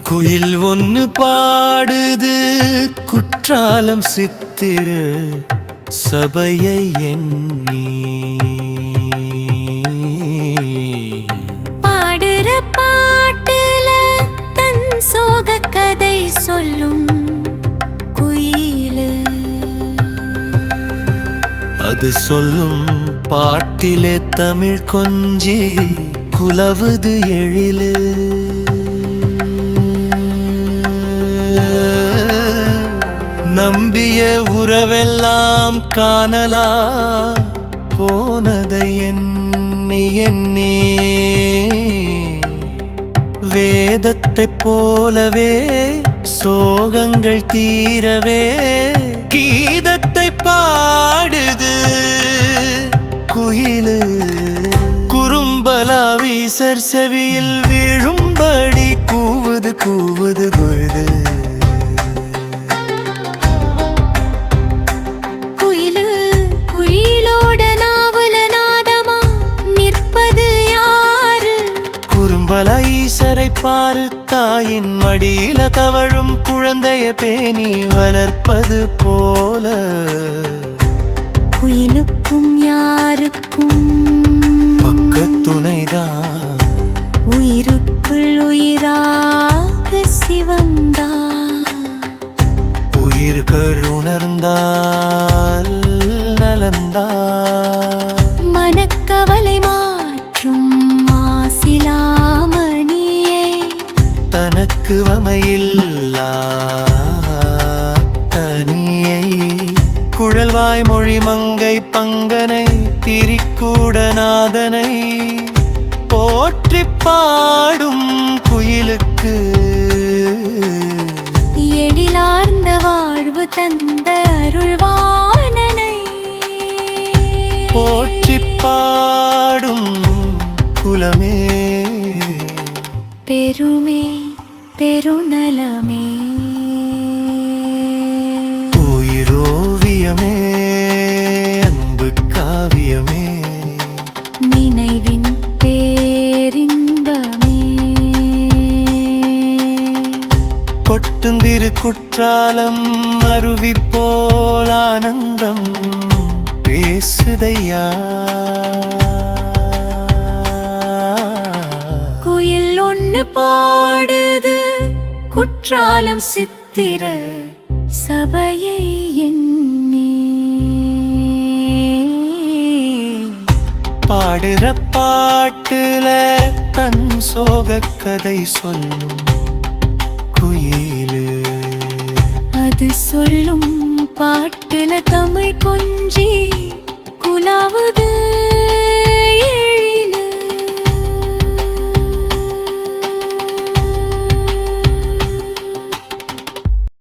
குயில் ஒன்னு பாடுது குற்றாலம் சித்திர சபையை எண்ணி பாடுற பாட்டுல தன் சோக கதை சொல்லும் குயிலு அது சொல்லும் பாட்டிலே தமிழ் கொஞ்சி குலவுது எழிலு நம்பிய உறவெல்லாம் காணலா போனதை எண்ணி எண்ணி வேதத்தை போலவே சோகங்கள் தீரவே கீதத்தை பாடுது குயிலு குறும்பலா வீசர் செவியில் விழும்படி கூவுது கூவுது குழுது ஈசரை பாரு தாயின் மடியில தவழும் குழந்தைய பேணி வளர்ப்பது போல குயிலுக்கும் யாருக்கும் பக்கத்துணைதான் உயிருக்குள் உயிராக சிவந்தான் உயிர்கள் உணர்ந்தால் நலந்தான் மனக்கவலை மாற்றும் தனக்கு வமையில்லா தனியை குழல்வாய் மொழி மங்கை பங்கனை திரிக்கூடநாதனை போற்றி பாடும் குயிலுக்கு எழிலார்ந்த வாழ்வு தந்த அருள்வாணனை போற்றி பாடும் குலமே பெருமே பெருநலமே உயிரோவியமே அன்பு காவியமே நினைவின் பேரின்பமே கொட்டுந்திரு குற்றாலம் அருவி போல் ஆனந்தம் பேசுதையா குயில் ஒன்னு பாடுது குற்றாலம் சித்திர சபையை எண்ணி பாடுற பாட்டுல தன் சோக கதை சொல்லும் குயிலு அது சொல்லும் பாட்டுல தமிழ் கொஞ்சி